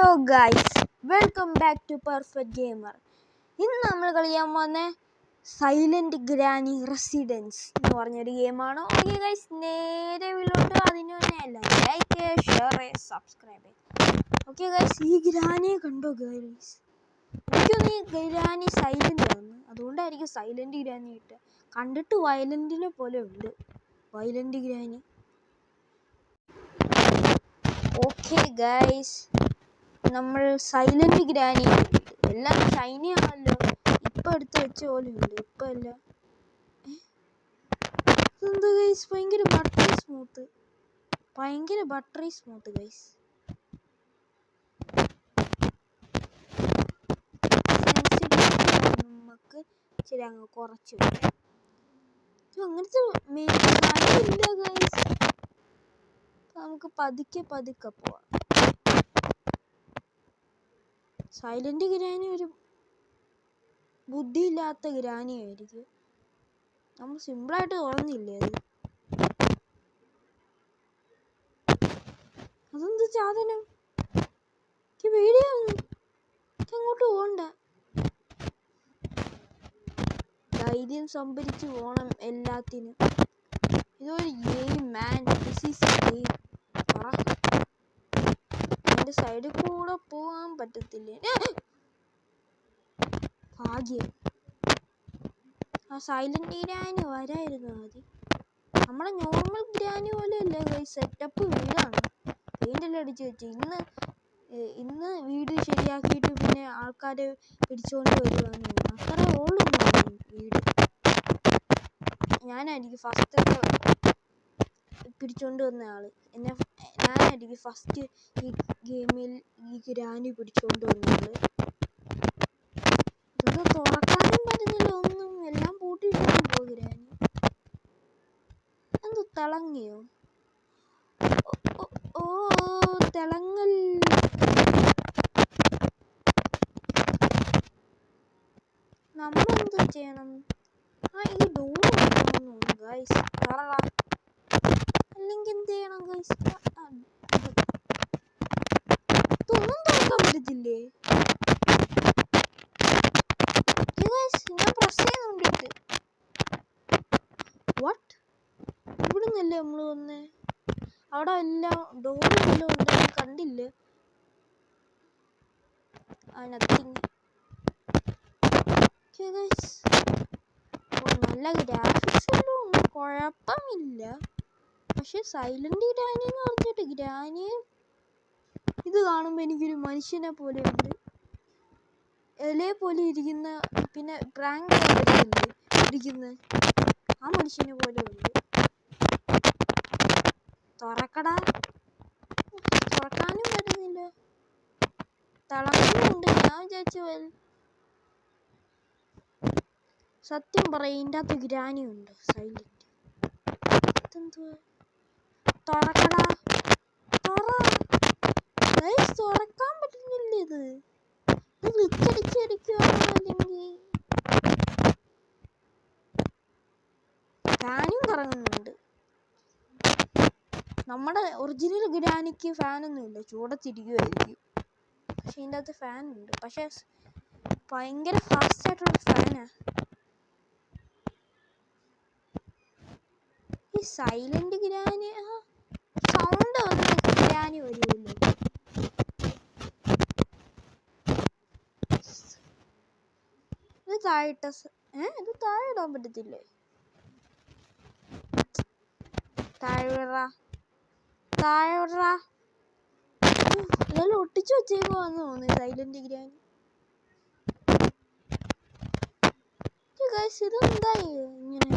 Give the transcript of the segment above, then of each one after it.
Hello guys, welcome back to Perfect Gamer. ഇന്ന് നമ്മൾ കളിക്കാൻ പോകുന്ന സൈലന്റ് ഗ്രാനി റെസിഡൻസ് എന്ന് പറഞ്ഞൊരു ഗെയിമാണ്. ഓക്കെ ഗൈസ്, നേരെ വീട്ടിലോട്ട് അതിന് തന്നെ അല്ല like share subscribe. Okay guys, ഈ ഗ്രാനിയെ കണ്ടോ ഗൈസ്? എനിക്കൊന്ന് ഈ ഗ്രാനി സൈലന്റ് ആണ്, അതുകൊണ്ടായിരിക്കും സൈലന്റ് ഗ്രാനി ഇട്ട്. കണ്ടിട്ട് വയലന്റിനെ പോലെ ഉണ്ട് വയലന്റ് ഗ്രാനി. ഓക്കെ ഗൈസ്, നമ്മൾ സൈലന്റ് ഗ്രാനി എല്ലാം ഷൈനി ആണല്ലോ. ഇപ്പം എടുത്ത് വെച്ച പോലെ ഉണ്ട്. ഇപ്പം അല്ല, എന്താ ഗൈസ്, ഭയങ്കര ബട്ടറി സ്മൂത്ത് ഗൈസ്. നമുക്ക് ശരി അങ്ങ് കുറച്ച് അങ്ങനത്തെ ഇല്ല ഗൈസ്. നമുക്ക് പതുക്കെ പോവാം. സൈലന്റ് ഗ്രാനി ഒരു ബുദ്ധിയില്ലാത്ത ഗ്രാനിയായിരിക്കും. നമ്മൾ സിമ്പിളായിട്ട് തോന്നുന്നില്ലേ അത്? അതെന്ത് സാധനം? പേടിയാവുന്നു. അങ്ങോട്ട് പോകണ്ട. ധൈര്യം സംഭരിച്ച് പോണം എല്ലാത്തിനും. ഇതൊരു game man, this is A game. എന്റെ സൈഡിൽ കൂടെ പോകാൻ പറ്റത്തില്ലേ? ഭാഗ്യം, ആ സൈലന്റ് ഗ്രാനി വരായിരുന്നു മതി. നമ്മുടെ നോർമൽ ഗ്രാനി പോലെ അല്ലേ ഗൈസ്, സെറ്റപ്പ് വീടാണ്. പെയിന്റെല്ലാം അടിച്ച് വെച്ച് ഇന്ന് വീട് ശരിയാക്കിയിട്ട് പിന്നെ ആൾക്കാരെ പിടിച്ചുകൊണ്ട് വരുവാന്ന്. അത്ര ഓളൊന്നും വീട്. ഞാനായിരിക്കും ഫസ്റ്റൊക്കെ പിടിച്ചോണ്ട് വന്ന ആള്. ഞാനായിരിക്കും ഫസ്റ്റ് ഈ ഗെയിമിൽ ഈ ഗ്രാനി പിടിച്ചോണ്ട് വന്ന ആള്. ഇതൊക്കെ തുറക്കാനും പറ്റുന്നില്ല ഒന്നും, എല്ലാം പൂട്ടിയിട്ടാണ് പോ ഗ്രാനി. എന്ത് തിളങ്ങിയോ? ഓ തിളങ്ങൽ. നമ്മളെന്ത് ചെയ്യണം? ഈ ഡോർ ഗൈസ്, അല്ലെങ്കിൽ എന്ത് ചെയ്യണം ഗൈസ്? ഇതൊന്നും തുറക്കാൻ പറ്റത്തില്ലേ? ഞാൻ പ്രസ് ചെയ്യുന്നുണ്ടിട്ട്. വാട്ട്? ഇവിടുന്നല്ലേ നമ്മള് വന്നേ? അവിടെ എല്ലാം ഡോറെല്ലാം ഉണ്ടായി കണ്ടില്ല. നല്ല ഗ്രാഫിക്സ് എല്ലാം ഉണ്ട്, കുഴപ്പമില്ല. പക്ഷെ സൈലന്റ് ഗ്രാനി എന്ന് പറഞ്ഞിട്ട് ഗ്രാനി ഇത് കാണുമ്പോൾ എനിക്കൊരു മനുഷ്യനെ പോലെ ഉണ്ട്. ഇലയെ പോലെ ഇരിക്കുന്ന, പിന്നെ പ്രാങ്ക് ഇരിക്കുന്ന ആ മനുഷ്യനെ പോലെ ഉണ്ട്. തുറക്കടാ. തുറക്കാനും പറ്റുന്നില്ല, തിളങ്ങുന്നുണ്ട്. ഞാൻ വിചാരിച്ചു സത്യം പറയും ഇതിൻ്റെ അകത്ത് ഗ്രാനി ഉണ്ട് സൈലന്റ്. ഇതെന്തുവാ? തുറക്കടാ, തുറക്കാൻ പറ്റുന്നില്ല. ഇത് വിക്കടിച്ചടിക്കുവാണോ അല്ലെങ്കിൽ ഫാനും കറങ്ങുന്നുണ്ട്. നമ്മുടെ ഒറിജിനൽ ഗ്രാനിക്ക് ഫാനൊന്നും ഇല്ല, ചൂടത്തിരിക്കുമായിരിക്കും. പക്ഷെ ഇതിൻ്റെ അകത്ത് ഫാൻ ഉണ്ട്, പക്ഷെ ഭയങ്കര ഫാസ്റ്റ് ആയിട്ടുള്ള ഫാനാ. ഈ സൈലന്റ് ഗ്രാനി സൗണ്ട് വന്ന് ഗ്രാനി വരുമല്ലോ. ഇത് താഴെ ഇത് താഴെ ഇടാൻ പറ്റത്തില്ലേ? താഴെ ഇതെല്ലാം ഒട്ടിച്ചു വെച്ചേക്കുവാന്ന് തോന്നുന്നു സൈലന്റ് ഗ്രാനി. ഇതെന്തായി ഇങ്ങനെ?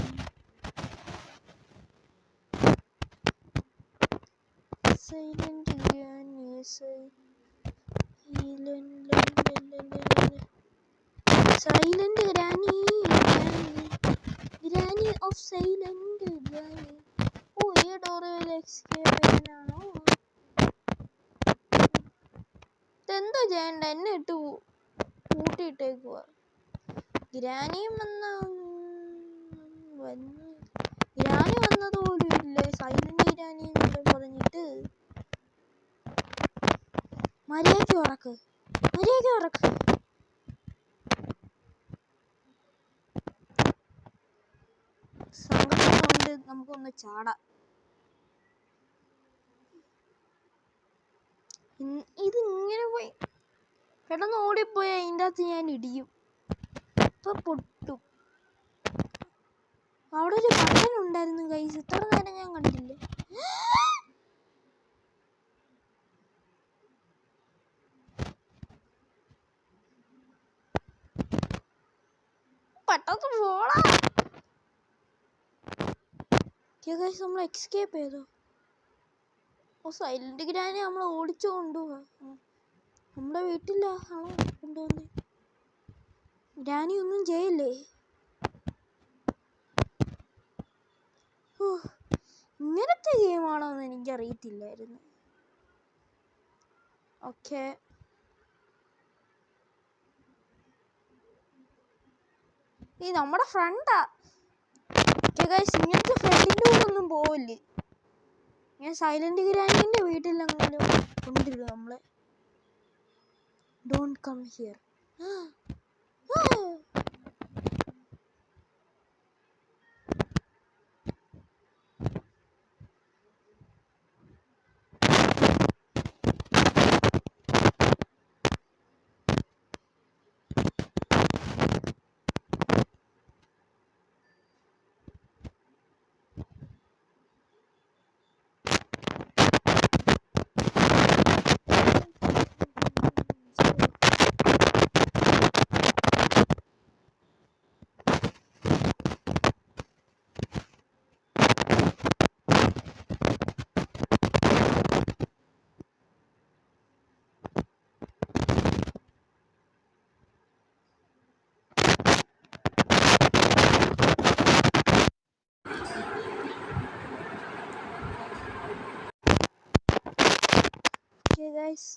Silent granny of silent granny. ഈ ഡോറ് എക്സ്കേവാണോ? ഇതെന്താ ചെയ്യണ്ട? എന്നെ ഇട്ട് പൂട്ടിയിട്ടേക്കുക. ഗ്രാനി വന്നതുപോലും ഇല്ല. സൈലന്റ് ഗ്രാനി എന്നൊക്കെ പറഞ്ഞിട്ട് മര്യാദയ്ക്ക് ഉറക്ക്. സങ്കടം കൊണ്ട് നമുക്കൊന്ന് ചാടാം. ഇത് ഇങ്ങനെ പോയി പെട്ടെന്ന് ഓടിപ്പോയി അതിൻ്റെ അകത്ത് ഞാൻ ഇടിയും. ഇപ്പൊ പൊട്ടും. അവിടെ ഒരു ബട്ടൺ ഉണ്ടായിരുന്നു ഗൈസ്, ഇത്ര നേരം ഞാൻ കണ്ടില്ല. പെട്ടെന്ന് പോടാ. ഗൈസ് നമ്മൾ എക്സ്കേപ്പ് ചെയ്തോ. സൈലന്റ് ഗ്രാനി നമ്മൾ ഓടിച്ചു കൊണ്ടുപോവാ. നമ്മുടെ വീട്ടിലാണോ കൊണ്ടുവന്നേ? ഗ്രാനി ഒന്നും ചെയ്യില്ലേ? ഇങ്ങനത്തെ ഗെയിമാണോ എന്ന് എനിക്കറിയത്തില്ലായിരുന്നു. ഓക്കെ, ഈ നമ്മുടെ ഫ്രണ്ടാ. ഇങ്ങനത്തെ ഫ്രണ്ടിൻ്റെ കൂടെ ഒന്നും പോവില്ലേ. ഞാൻ സൈലന്റ് ഗ്രാനിന്റെ വീട്ടിലെങ്കിലും കൊണ്ടിരുന്നു നമ്മളെ. Don't come here.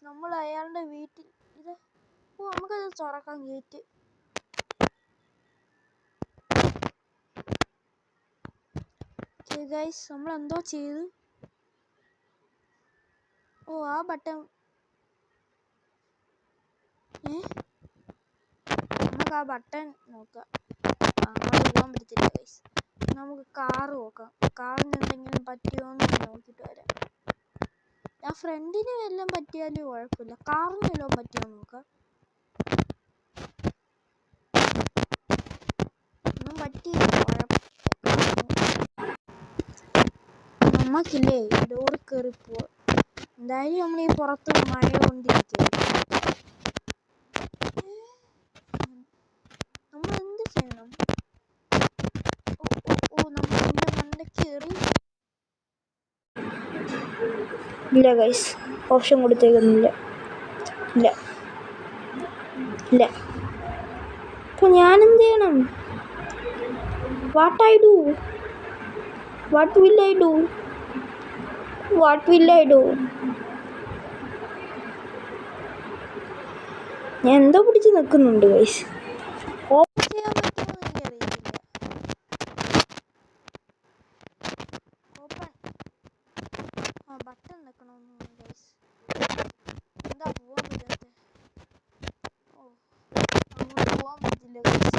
നമ്മൾ അയാളുടെ വീട്ടിൽ ഇത് നമുക്കത് തുറക്കാൻ ഗേറ്റ്. നമ്മൾ എന്തോ ചെയ്തു. ആ ബട്ടൺ നമുക്ക് ആ ബട്ടൺ നോക്കാം. അങ്ങോട്ട് പോകാൻ പറ്റത്തില്ല ഗൈസ്. നമുക്ക് കാറ് നോക്കാം. കാറിന് എന്തെങ്കിലും പറ്റുമോന്ന് നോക്കിയിട്ട് വരാം. ആ ഫ്രണ്ടിന് വല്ലതും പറ്റിയാലും കുഴപ്പമില്ല. കാറിന് വല്ലതും പറ്റിയോ നോക്കാം. ഒന്നും പറ്റിയില്ല. നമ്മക്കില്ലേ ഡോർ കയറി പോവാ. എന്തായാലും നമ്മൾ ഈ പുറത്ത് മഴ കൊണ്ടിരിക്കുക. നമ്മൾ എന്ത് ചെയ്യണം? നമ്മൾ എൻ്റെ മണ്ടയ്ക്ക് കയറി. ഇല്ല ഗൈസ്, ഓപ്ഷൻ കൊടുത്തേക്കുന്നില്ല. ഇല്ല. അപ്പോൾ ഞാനെന്ത് ചെയ്യണം? What will I do? ഞാൻ എന്തോ പിടിച്ച് നിൽക്കുന്നുണ്ട് ഗൈസ്. ഓപ്പൺ ചെയ്യാൻ പറ്റുമോ എനിക്കറിയത്തില്ല. ബട്ടൺ നിൽക്കണമെന്ന് ഗൈസ്. എന്താ പോവാൻ പറ്റാത്ത? അങ്ങോട്ട് പോവാൻ പറ്റില്ല ഗൈസ്.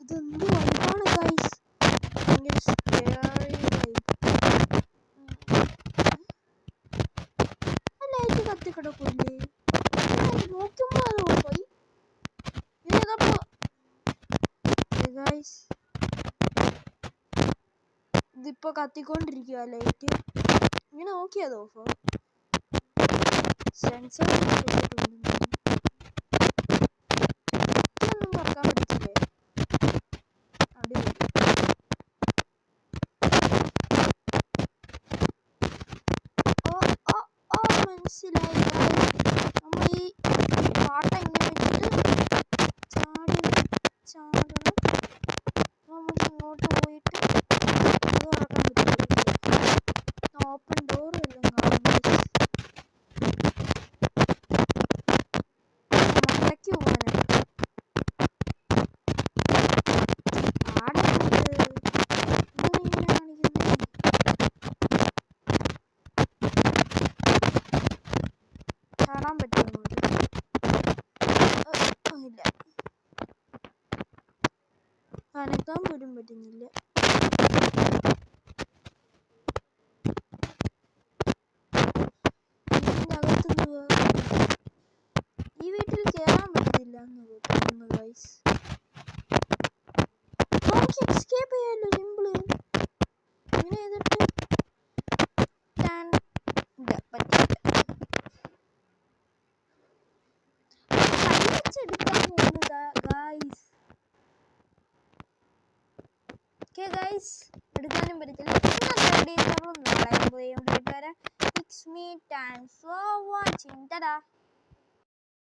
ഇതെന്ത് വൈബാണ് ഗൈസ്. ഭയങ്കര സ്കേറി വൈബ്. ലൈറ്റ് കത്തി കിടക്കൂല്ലേ? നോക്കുമ്പോ അത് പോയി. ഇതിപ്പോ കത്തിക്കൊണ്ടിരിക്കുക ലൈറ്റ്. ഇങ്ങനെ നോക്കിയതോ സെൻസർ ഒന്നും തുറക്കാൻ പറ്റില്ലേ? അടിപൊളി. മനസ്സിലായി. നമ്മൾ ഈ പാട്ട ഇങ്ങനെ വെച്ചിട്ട് ചാടണം. നമുക്ക് ഇങ്ങോട്ട് പോയിട്ട് അത് തുറക്കാൻ പറ്റില്ല. ഓപ്പൺ ഡോർ വല്ലതും കാണും. മണ്ടയ്ക്ക് പോകാനാണ്. അനക്കാൻ പോലും പറ്റുന്നില്ല. വീടിൻ്റെ അകത്തുനിന്ന് ഈ വീട്ടിൽ കയറാൻ പറ്റുന്നില്ല എന്ന് തോന്നുന്നു ഗൈസ്. നമുക്ക് എസ്കേപ്പ് ചെയ്യാമല്ലോ സിമ്പിള്. ഇങ്ങനെ ചെയ്തിട്ട് എടുക്കാൻ പോകുന്നു ഗൈസ്. ഓക്കെ ഗൈസ്, എടുക്കാനും പറ്റത്തില്ല. It's me. Thanks for watching. Tata.